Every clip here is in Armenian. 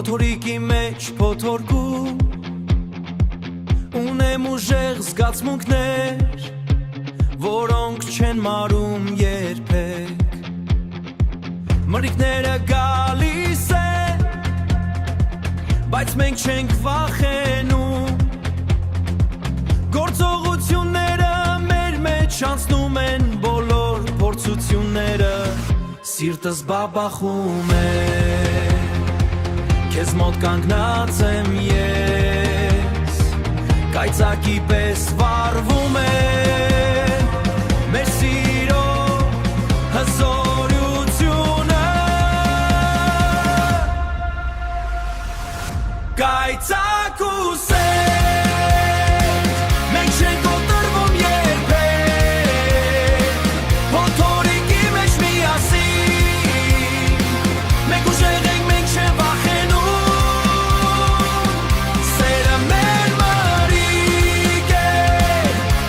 Փոթորիկի մեջ փոթորկում Ունեմ ուժեղ զգացմունքներ Որոնք չեն մարում երբեք Մրրիկները գալիս են Բայց մենք չենք վախենում Գործողությունները մեր մեջ անցնում են բոլոր փորձությունները Սիրտս բաբախում է Քեզ մոտ կանգնած եմ ես Կայծակի պես վառվում է Մեր սիրո հզորությունը Կայծակ ու սեր Մենք չենք կոտրվում երբեք Փոթորիկի մեջ միասին Մենք ուժեղ ենք, մենք չենք վախենում Սերը մեր մրրիկ է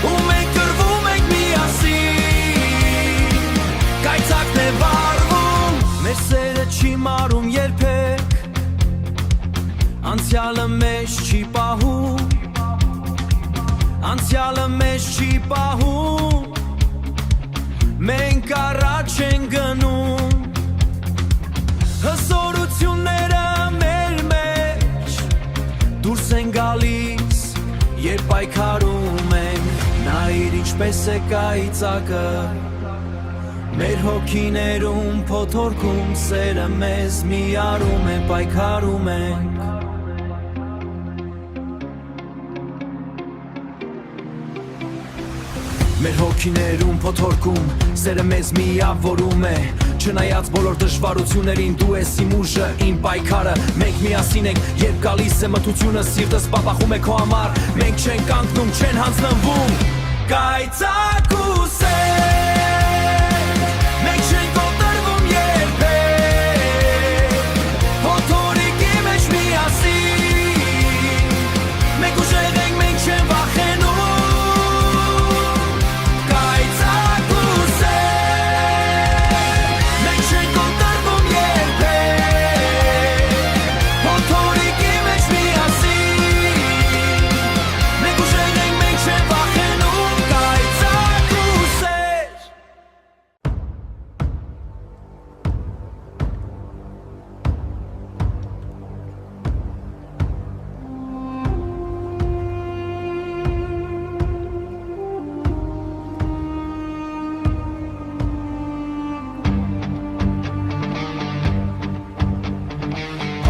Ու մենք կռվում ենք միասին Կայծակն է վառվում Մեր սերը չի մարում երբեք Անցյալը մեզ չի պահում Անցյալը մեզ չի պահում Մենք առաջ են գնում Հզորությունները մեր մեջ Դուրս են գալիս Երբ պայքարում ենք Նայիր ինչպես է կայծակը Մեր հոգիներում փոթորկում Սերը մեզ միարում է պայքարում ենք Մեր հոգիներում փոթորկում Սերը մեզ միավորում է Չնայած բոլոր դժվարություններին Դու ես իմ ուժը, իմ պայքարը Մենք միասին ենք, երբ գալիս է մթությունը Սիրտս բաբախում է քո համար Մենք չենք կանգնում, չեն հանձնվում Կայծակ ու սեր Մենք չենք կոտրվում երբեք Փոթորիկի մեջ միասին Մենք ուժեղ ենք, մենք չենք վախենում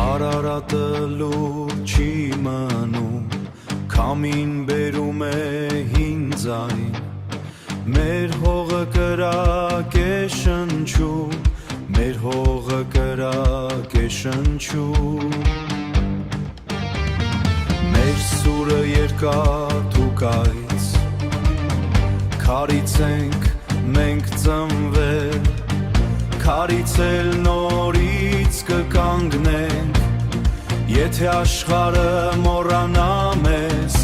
Արարատը լուր չի մնում Քամին բերում է հին ձայն Մեր հողը կրակ է շնչում Մեր հողը կրակ է շնչում Մեր սուրը երկաթ ու կայծ Քարից ենք մենք ծնվել Քարից էլ նորից կկանգնենք Եթե աշխարհը մոռանա մեզ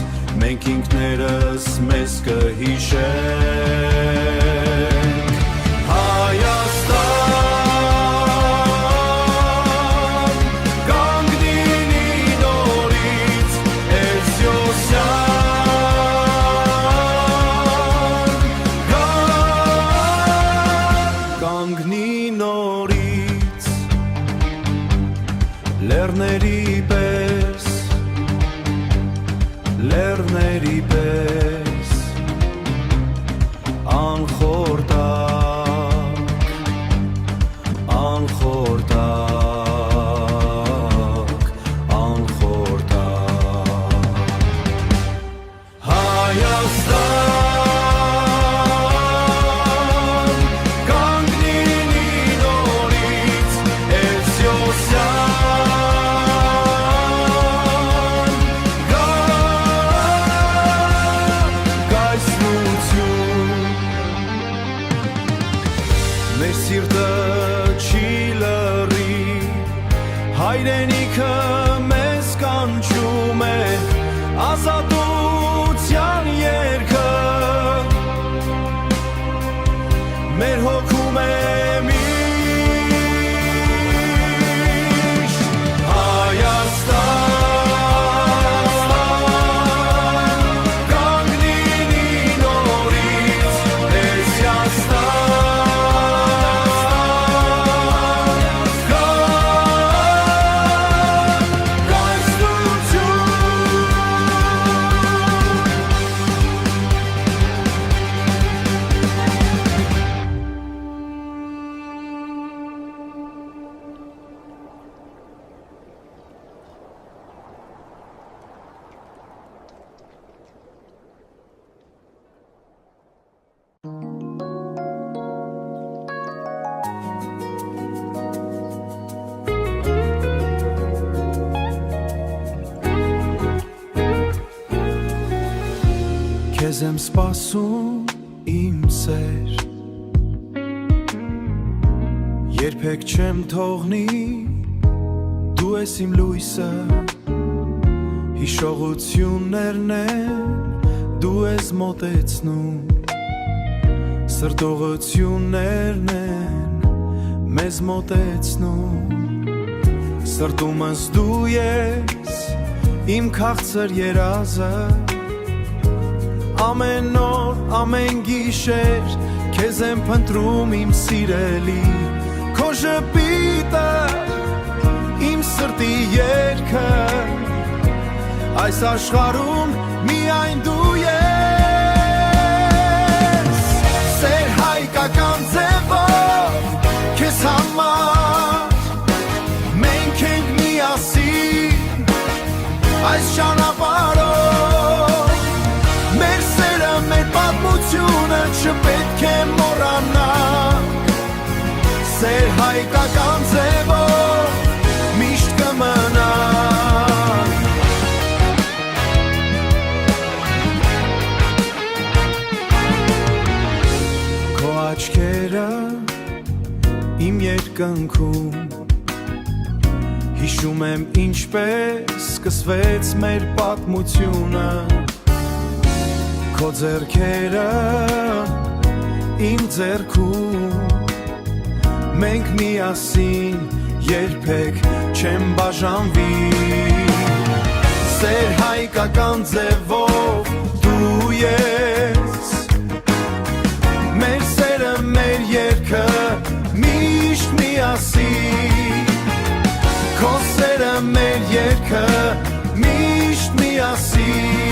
Մենք ինքներս մեզ կհիշենք Հայաստան կանգնի նորից Էրզյոսյան Կանգնի նորից Լեռների պես Լեռների պես Անխորտակ Անխորտակ Անխորտակ Հայաստան կանգնի նորից Էրզյոսյան Մեր սիրտը չի լռի Հայրենիքը մեզ կանչում է Ազատության երգը Մեր հոգում է միշտ Հայաստան Քեզ եմ սպասում իմ սեր Երբեք չեմ թողնի Դու ես իմ լույսը Հիշողություններն են Դու ես մոտեցնում Սրտողություններն են Մեզ մոտեցնում Սրտումս դու ես Իմ քաղցր երազը Ամեն օր, ամեն գիշեր Քեզ եմ փնտրում իմ սիրելի Քո ժպիտը Իմ սրտի երգը Այս աշխարհում միայն դու ես Սեր հայկական ձևով Քեզ համար Մենք ենք միասին Այս ճանապարհով Մեր սերը, մեր պատմությունը չպետք է մոռանալ Սեր հայկական ձևով միշտ կմնա Քո աչքերը իմ երկնքում Հիշում եմ ինչպես սկսվեց մեր պատմությունը Քո ձեռքերը իմ ձեռքում Մենք միասին երբեք չեմ բաժանվի Սեր հայկական ձևով դու ես Մեր սերը, մեր երգը միշտ միասին Քո սերը, մեր երգը միշտ միասին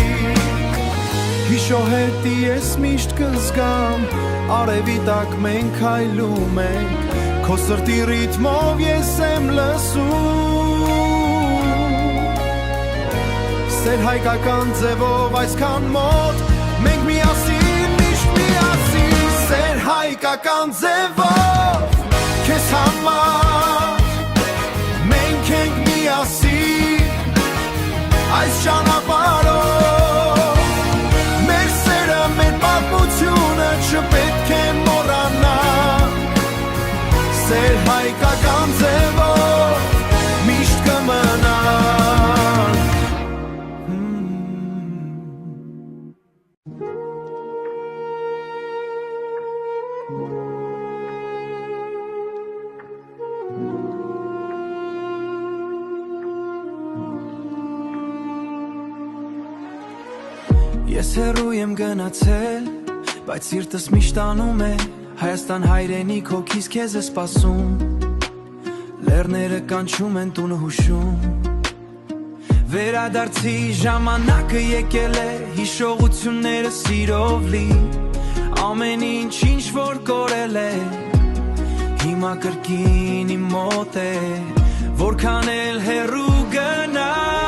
Հիշոհետի ես միշտ կզգամ Արևի տակ մենք քայլում ենք Քո սրտի ռիթմով ես եմ լսում Սեր հայկական ձևով այսքան մոտ Մենք միասին, միշտ միասին Սեր հայկական ձևով Քեզ համար Մենք ենք միասին Այս ճանապարհով Մեր սերը, մեր պատմությունը չպետք է մոռանալ Սեր հայկական ձևով միշտ կմնալ Ես հեռու եմ գնացել, բայց սիրտս միշտ անում է Հայաստան հայրենիք հոգիս քեզ է սպասում Լեռները կանչում են տունը հուշում Վերադարձի ժամանակը եկել է Հիշողությունները սիրով լի Ամեն ինչ որ կորել է Հիմա կրկին իմ մոտ է Որքան էլ հեռու գնաս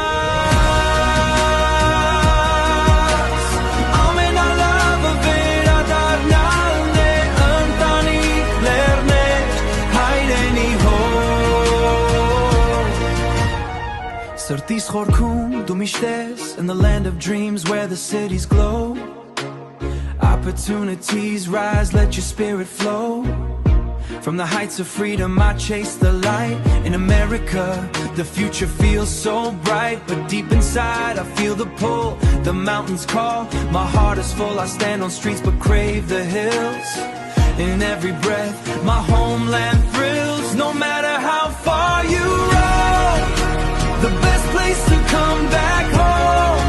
Ամենալավը վերադառնալն է Ընտանիք, լեռներ, հայրենի հոր Սրտիս խորքում դու միշտ ես In the land of dreams where the cities glow Opportunities rise, let your spirit flow From the heights of freedom I chase the light In America, the future feels so bright But deep inside I feel the pull The mountains call, my heart is full I stand on streets but crave the hills In every breath, my homeland thrills No matter how far you roam The best place to come back home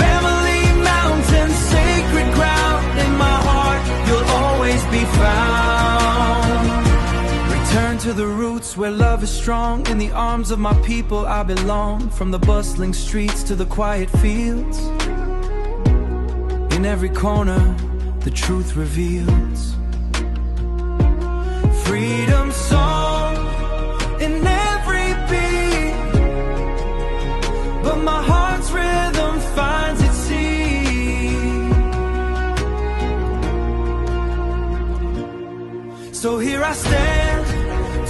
Family, mountains, sacred ground In my heart, you'll always be found Return to the roots where love is strong In the arms of my people I belong From the bustling streets to the quiet fields In every corner, the truth reveals Freedom song in every beat But my heart's rhythm finds its seat So here I stand,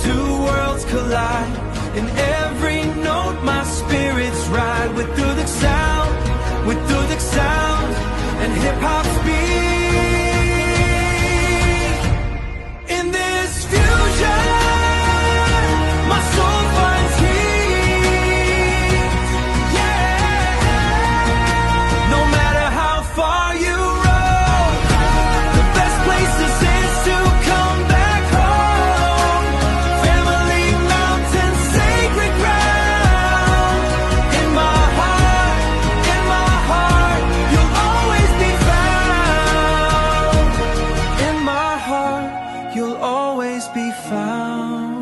two worlds collide In every note my spirits ride With Dudik sound and hip-hop's beat. In this fusion, my soul finds heat. Yeah. No matter how far you roam, the best places is to come back home. Family, mountain, sacred ground. In my heart, you'll always be found. In my heart, you'll always be found.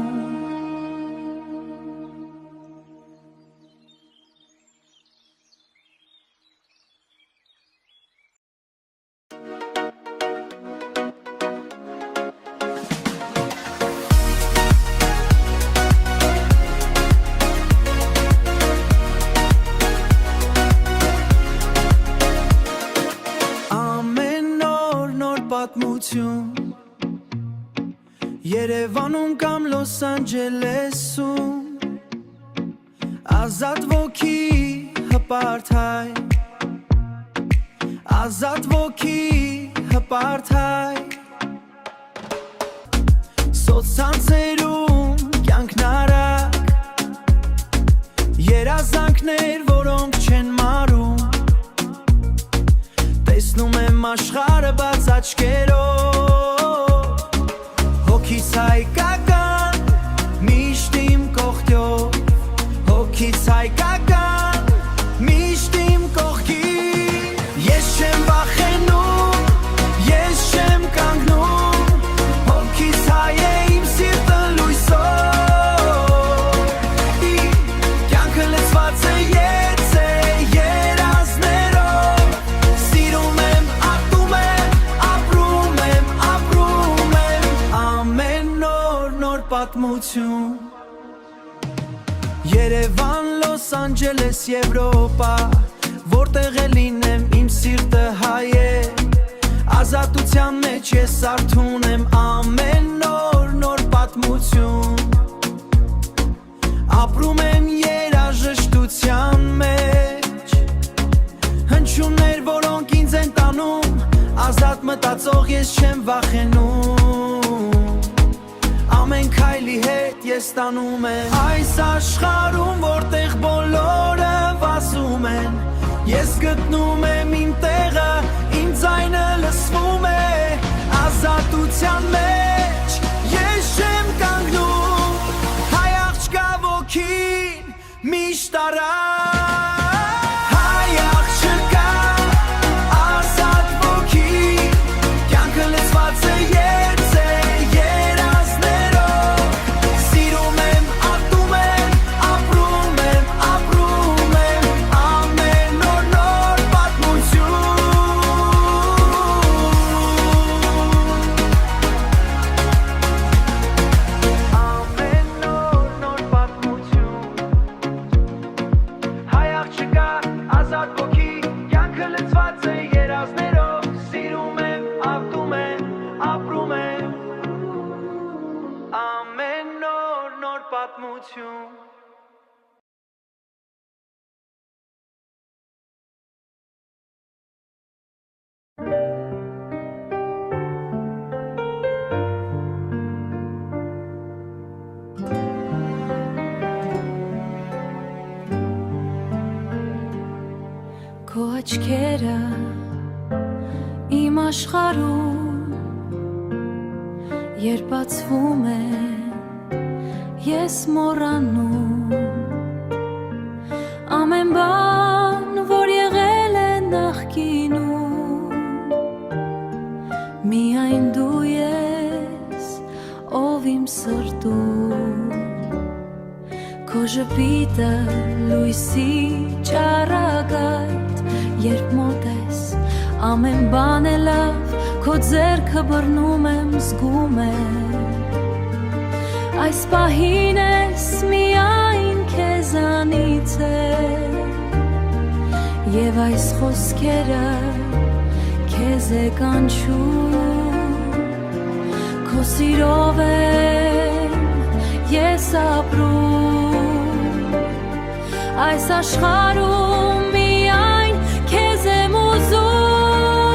Ամեն նոր պատմություն Երևանում կամ Լոս Անջելեսում Ազատ ոգի հպարտ հայ Ազատ ոգի հպարտ հայ Սոցցանցերում կյանքն արագ Երազանքներ, որոնք չեն մարում Տեսնում եմ աշխարհը բաց աչքերով Հոգիս հայկական, միշտ իմ կողքով Հոգիս հայկական, միշտ իմ կողքին Ես չեմ վախենում, ես չեմ կանգնում Հոգիս հայ է իմ սիրտը լույսով Կյանքը լցված է եծե երազներով Սիրում եմ, ատում եմ, ապրում եմ Ամեն նոր պատմություն Երևան, Լոս Անջելես, Եվրոպա Որտեղ է լինեմ, իմ սիրտը հայ է Ազատության մեջ ես արթուն եմ Ամեն նոր պատմություն Ապրում եմ երաժշտության մեջ Հնչյուններ, որոնք ինձ են տանում Ազատ մտածող ես չեմ վախենում Ամեն քայլի հետ ես տանում եմ Այս աշխարհում, որտեղ բոլորը վազում են Ես գտնում եմ իմ տեղը, իմ ձայնը լսվում է Ազատության մեջ ես չեմ կանգնում Հայ աղջկա ոգին միշտ առաջ Հայ աղջկա ազատ ոգին Կյանքը լցված է եծե երազներով Սիրում եմ, ատում եմ, ապրում եմ Ամեն նոր պատմություն Հայ աղջկա ազատ ոգի Կյանքը լցված է երազներով Սիրում եմ, ատում եմ, ապրում եմ Ամեն նոր պատմություն Քո աչքերը իմ աշխարհում երբ բացվում են ես մոռանում ամեն բան որ եղել է նախկինում միայն դու ես ով իմ սրտում Քո ժպիտը լույսի ճառագայթ Երբ մոտ ես ամեն բան է լավ Քո ձեռքը բռնում եմ զգում եմ Այս պահին ես միայն քեզանից է Եվ այս խոսքերը քեզ է կանչում Քո սիրով եմ ես ապրում Այս աշխարհում միայն քեզ եմ ուզում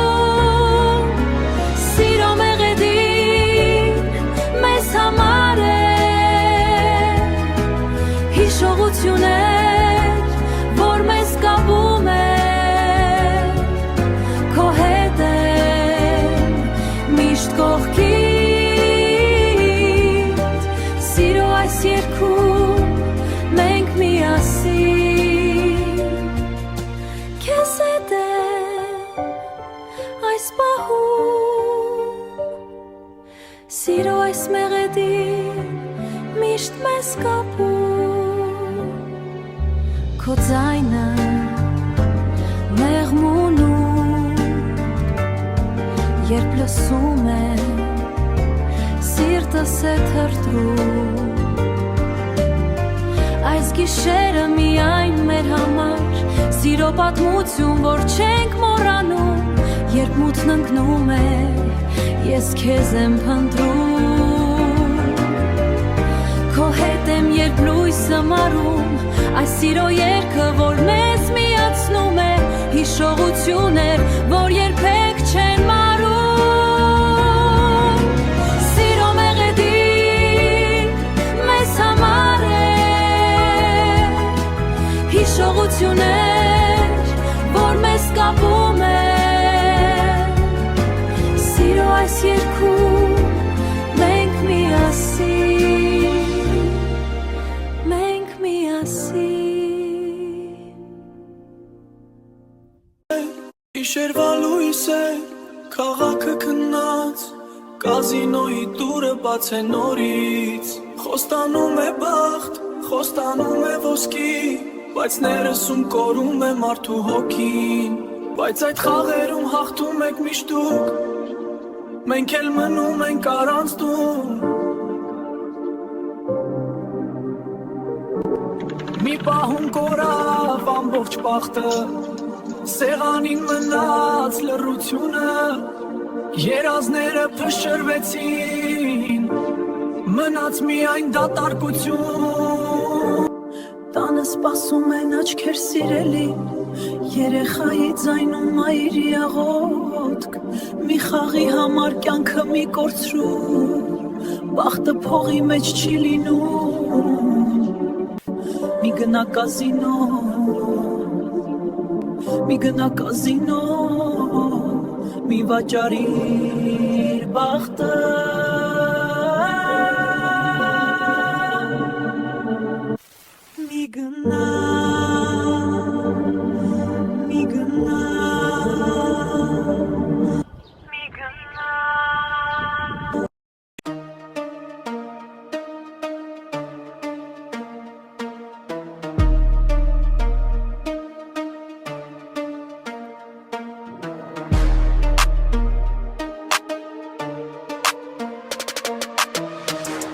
պահում Սիրո այս մեղեդին միշտ մեզ կապում Քո ձայնը մեղմունում Երբ լսում է սիրտս է թրթրում Այս գիշերը միայն մեր համար Սիրո պատմություն, որ չենք մոռանում Երբ մութն ընկնում է, ես քեզ եմ փնտրում Քո հետ եմ, երբ լույսը մարում Այս սիրո երգը, որ մեզ միացնում է Հիշողություններ, որ երբեք չեն մարում Սիրո մեղեդին մեզ համար է Հիշողություններ, որ մեզ կապում է Սիրո այս երգում մենք միասին Իշերվա լույս է, քաղաքը քնած Կազինոյի դուրը բաց է նորից Խոստանում է բախտ, խոստանում է ոսկի Բայց ներսում կորում է մարդու հոգին Բայց այդ խաղերում հաղթում եք միշտ դուք Մենք էլ մնում ենք առանց դու Մի պահում կորավ ամբողջ բախտը Սեղանին մնաց լռությունը Երազները փշրվեցին Մնաց միայն դատարկություն Տանը սպասում են աչքեր սիրելի Երեխայի ձայնում մայրի աղոթք Մի խաղի համար կյանքը մի կորցրու Բախտը փողի մեջ չի լինում Մի գնա կազինո Մի գնա կազինո Մի վաճարիր բախտը Մի գնա Մի գնա Մի գնա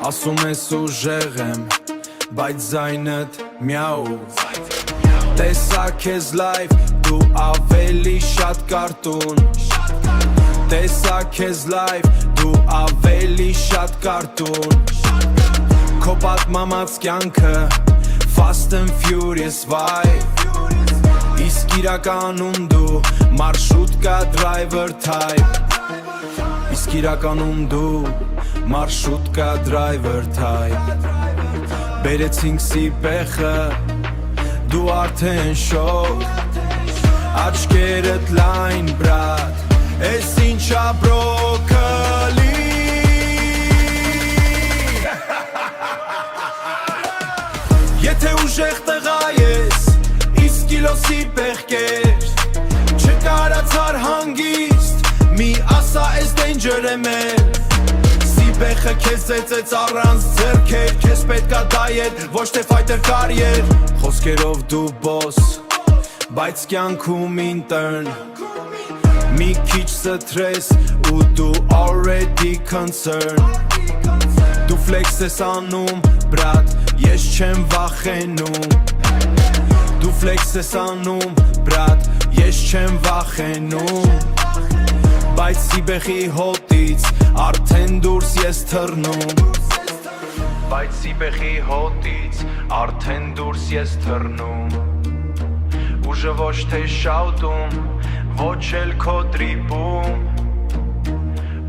Ասում ես ուժեղ եմ, բայց զայնդ միաու Տեսա քեզ լայվ, դու ավելի շատ կարտուն Տեսա քեզ լայվ, դու ավելի շատ կարտուն Քո պատմամած կյանքը, Fast and Furious vibe Իսկ իրականում դու մարշրուտկա driver type Իսկ իրականում դու մարշրուտկա driver type Բերեցինք սիպեխը, դու արդեն շոկ Աչկերդ լայն բրատ, ես ինչա բրոկոլի Եթե ուժեղ տղա ես, իսկ կիլոսի պեղկեր Չկարացար հանգիստ, մի ասա ես danger է մեր Սիպեխը քեզ ծեծեց առանց ձեռքեր Քեզ պետքա դայել, ոչ թե fighter կարիեր Խոսքերով դու boss, բայց կյանքում intern Մի քիչ սթրես ու դու already concerned Դու flex ես անում, բրատ, ես չեմ վախենում Դու flex ես անում, բրատ, ես չեմ վախենում Բայց սիպեխի հոտից արդեն դուրս ես թռնում Բայց սիպեխի հոտից արդեն դուրս ես թռնում Ուժը ոչ թե շաուտում, ոչ էլ քո դրիպում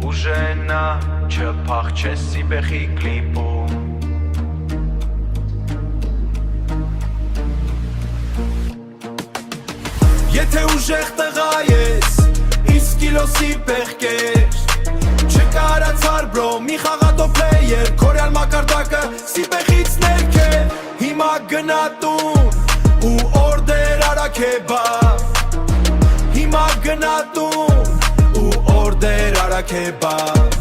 Ուժը նա չփախչես սիպեխի կլիպում Եթե ուժեղ տղա ես Իսկ կիլոսի պեղկեր Չկարացար բրո, մի խաղատո պլեյեր Կորյալ մակարդակը սիպեխից ներքեր Հիմա գնա տուն ու օրդեր արա քեբաբ Հիմա գնա տուն ու օրդեր արա քեբաբ